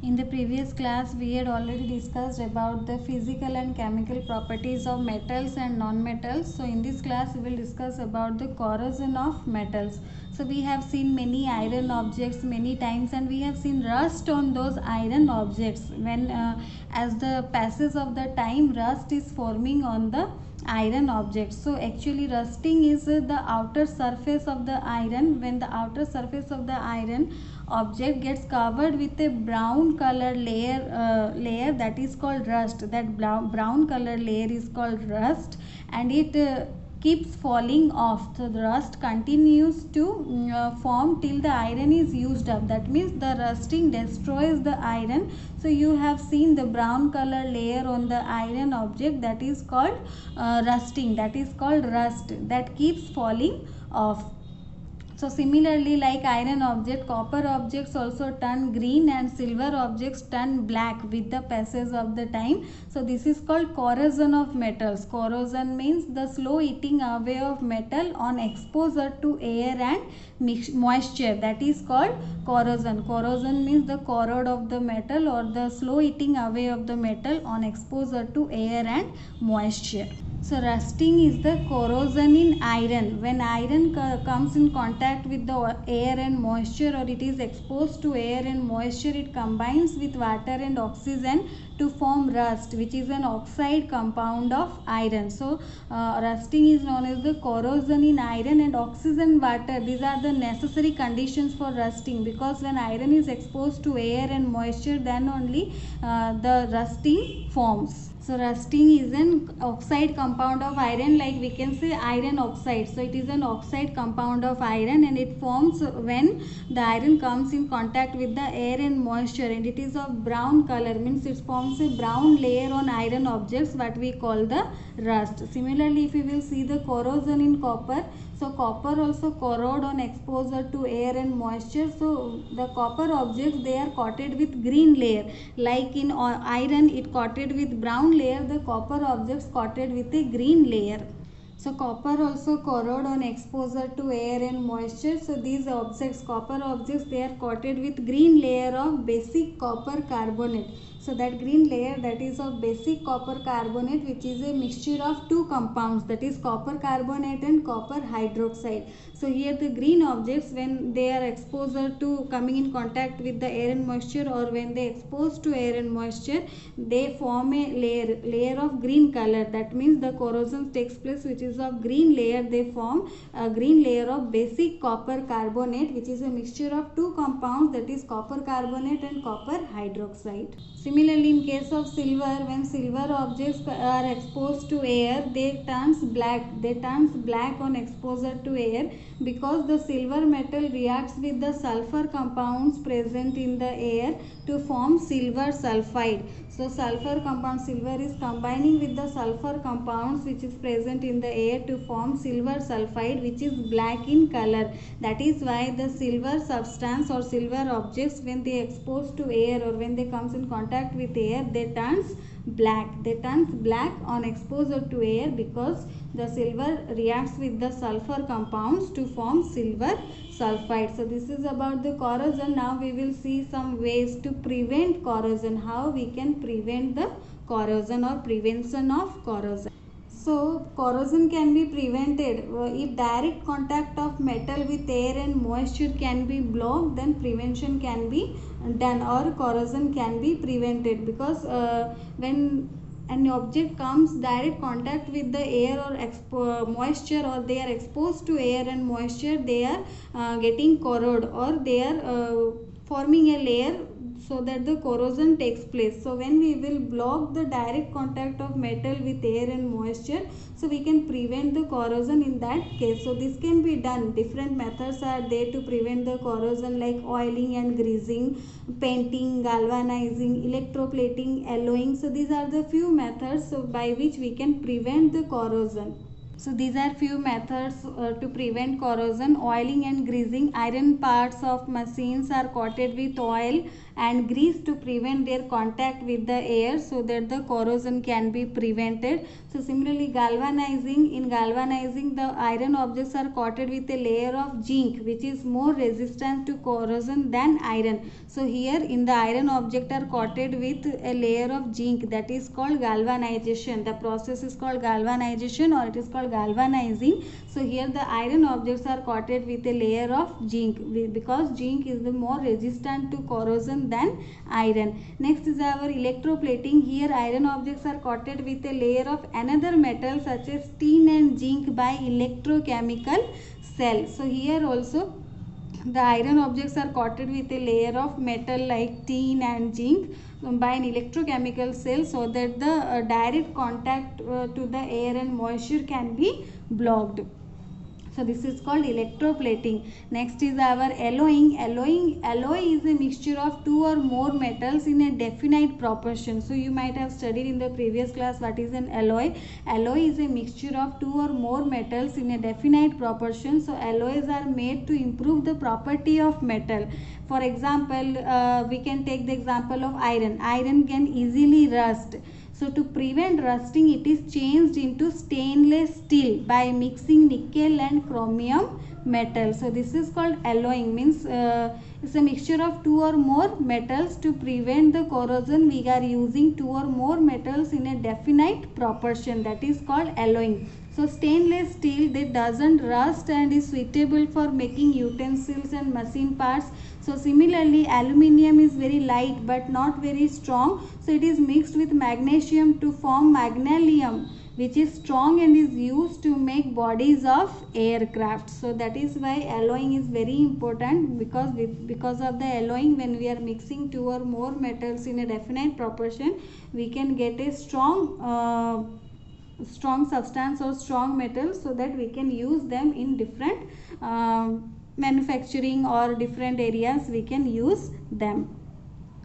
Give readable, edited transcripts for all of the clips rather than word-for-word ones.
In the previous class, we had already discussed about the physical and chemical properties of metals and non-metals. So in this class, we will discuss about the corrosion of metals. So we have seen many iron objects many times, and we have seen rust on those iron objects. When as the passage of the time, rust is forming on the iron objects. So actually rusting is the outer surface of the iron. When the outer surface of the iron object gets covered with a brown color layer, that is called rust. That brown color layer is called rust, and it keeps falling off. So the rust continues to form till the iron is used up. That means the rusting destroys the iron. So you have seen the brown color layer on the iron object, that is called rusting, that is called rust, that keeps falling off. So similarly, like iron object, copper objects also turn green and silver objects turn black with the passage of the time. So this is called corrosion of metals. Corrosion means the slow eating away of metal on exposure to air and moisture. That is called corrosion. Corrosion means the corrode of the metal or the slow eating away of the metal on exposure to air and moisture. So rusting is the corrosion in iron. When iron comes in contact with the air and moisture, or it is exposed to air and moisture, it combines with water and oxygen to form rust, which is an oxide compound of iron. So rusting is known as the corrosion in iron, and oxygen, water, these are the necessary conditions for rusting, because when iron is exposed to air and moisture, then only the rusting forms. So rusting is an oxide compound of iron, like we can say iron oxide. So it is an oxide compound of iron, and it forms when the iron comes in contact with the air and moisture, and it is of brown color, means it forms a brown layer on iron objects, what we call the rust. Similarly, if we will see the corrosion in copper, so copper also corrode on exposure to air and moisture. So the copper objects, they are coated with green layer, like in iron it coated with brown layer, the copper objects coated with a green layer. So copper also corrode on exposure to air and moisture. So these objects, copper objects, they are coated with green layer of basic copper carbonate. So that green layer, that is of basic copper carbonate, which is a mixture of two compounds, that is copper carbonate and copper hydroxide. So here the green objects, when they are exposed to coming in contact with the air and moisture, or when they exposed to air and moisture, they form a layer of green color. That means the corrosion takes place, which is of green layer. They form a green layer of basic copper carbonate, which is a mixture of two compounds, that is copper carbonate and copper hydroxide. Similarly, in case of silver, when silver objects are exposed to air, they turns black. They turns black on exposure to air, because the silver metal reacts with the sulfur compounds present in the air to form silver sulfide. So sulfur compound, silver is combining with the sulfur compounds which is present in the air to form silver sulfide, which is black in color. That is why the silver substance or silver objects, when they exposed to air or when they comes in contact with air, they turns black. They turns black on exposure to air, because the silver reacts with the sulfur compounds to form silver sulfide. So this is about the corrosion. Now we will see some ways to prevent corrosion, how we can prevent the corrosion or prevention of corrosion. So corrosion can be prevented if direct contact of metal with air and moisture can be blocked, then prevention can be done, or corrosion can be prevented, because when an object comes direct contact with the air or moisture, or they are exposed to air and moisture, they are getting corrode, or they are forming a layer, so that the corrosion takes place. So when we will block the direct contact of metal with air and moisture, so we can prevent the corrosion in that case. So this can be done. Different methods are there to prevent the corrosion, like oiling and greasing, painting, galvanizing, electroplating, alloying. So these are the few methods by which we can prevent the corrosion. So these are few methods to prevent corrosion. Oiling and greasing. Iron parts of machines are coated with oil and grease to prevent their contact with the air so that the corrosion can be prevented. So similarly, galvanizing. In galvanizing, the iron objects are coated with a layer of zinc which is more resistant to corrosion than iron. So here in the iron object are coated with a layer of zinc, that is called galvanization. The process is called galvanization, or it is called galvanizing. So here the iron objects are coated with a layer of zinc because zinc is the more resistant to corrosion than iron. Next is our electroplating. Here iron objects are coated with a layer of another metal such as tin and zinc by electrochemical cell. So here also the iron objects are coated with a layer of metal like tin and zinc by an electrochemical cell so that the direct contact to the air and moisture can be blocked. So this is called electroplating. Next is our alloying. Alloy is a mixture of two or more metals in a definite proportion. So you might have studied in the previous class what is an alloy. Alloy is a mixture of two or more metals in a definite proportion. So alloys are made to improve the property of metal. For example, we can take the example of iron. Iron can easily rust. So to prevent rusting, it is changed into stainless steel by mixing nickel and chromium metal. So this is called alloying, means it's a mixture of two or more metals. To prevent the corrosion, we are using two or more metals in a definite proportion, that is called alloying. So stainless steel that doesn't rust and is suitable for making utensils and machine parts. So similarly, aluminium is very light but not very strong. So it is mixed with magnesium to form magnesium, which is strong and is used to make bodies of aircraft. So that is why alloying is very important, because of the alloying, when we are mixing two or more metals in a definite proportion, we can get a strong substance or strong metal so that we can use them in different manufacturing or different areas. We can use them.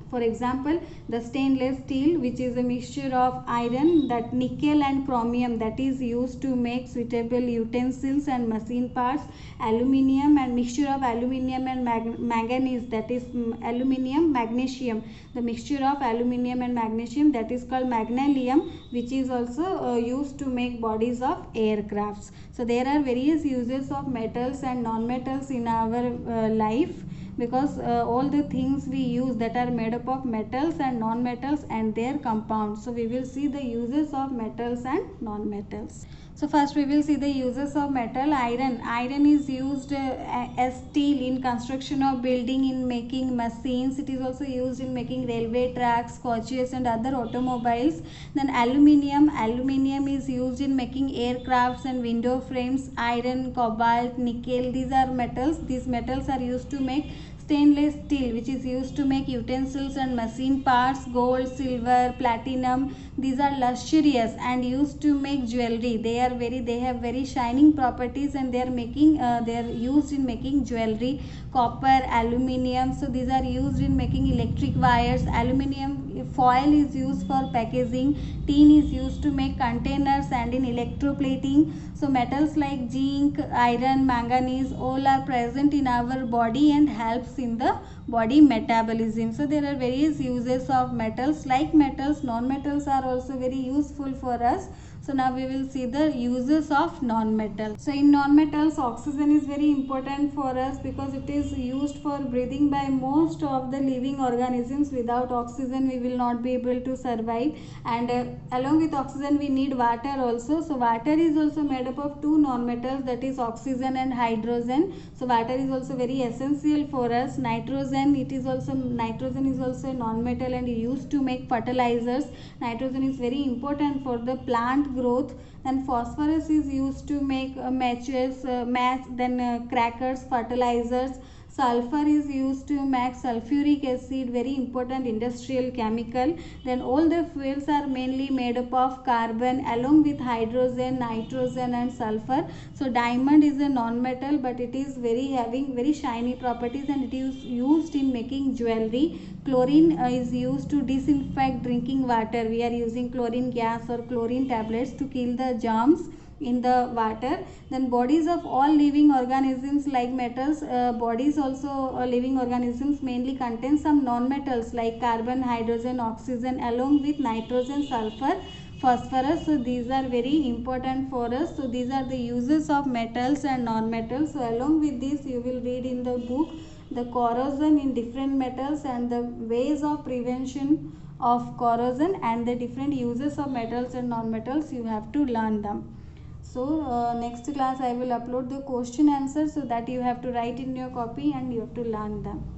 For example, the stainless steel, which is a mixture of iron, that nickel and chromium, that is used to make suitable utensils and machine parts. Aluminium and mixture of aluminium and manganese, that is aluminium magnesium. The mixture of aluminium and magnesium, that is called magnesium, which is also used to make bodies of aircrafts. So there are various uses of metals and non-metals in our life, because all the things we use that are made up of metals and non-metals and their compounds. So we will see the uses of metals and non-metals. So first we will see the uses of metal. Iron is used as steel in construction of building, in making machines. It is also used in making railway tracks, coaches and other automobiles. Then aluminium is used in making aircrafts and window frames. Iron, cobalt, nickel, these are metals. These metals are used to make stainless steel, which is used to make utensils and machine parts. Gold, silver, platinum, these are lustrous and used to make jewelry. They have very shining properties and they are used in making jewelry. Copper, aluminium, so these are used in making electric wires. Aluminium foil is used for packaging. Tin is used to make containers and in electroplating. So metals like zinc, iron, manganese, all are present in our body and helps in the body metabolism. So there are various uses of metals. Like metals, non-metals are also very useful for us. So now we will see the uses of non-metals. So in non-metals, oxygen is very important for us because it is used for breathing by most of the living organisms. Without oxygen, we will not be able to survive. And along with oxygen, we need water also. So water is also made up of two non-metals, that is oxygen and hydrogen. So water is also very essential for us. Nitrogen is also a non-metal and used to make fertilizers. Nitrogen is very important for the plant growth. Then phosphorus is used to make matches, crackers, fertilizers. Sulfur is used to make sulfuric acid, very important industrial chemical. Then all the fuels are mainly made up of carbon along with hydrogen, nitrogen and sulfur. So diamond is a non-metal, but it is having very shiny properties and it is used in making jewelry. Chlorine is used to disinfect drinking water. We are using chlorine gas or chlorine tablets to kill the germs. in the water. Then bodies of all living organisms like metals, bodies also living organisms mainly contain some non-metals like carbon, hydrogen, oxygen along with nitrogen, sulfur, phosphorus. So these are very important for us. So these are the uses of metals and non-metals. So along with this you will read in the book the corrosion in different metals and the ways of prevention of corrosion and the different uses of metals and non-metals. You have to learn them. So next class I will upload the question answer, so that you have to write in your copy and you have to learn them.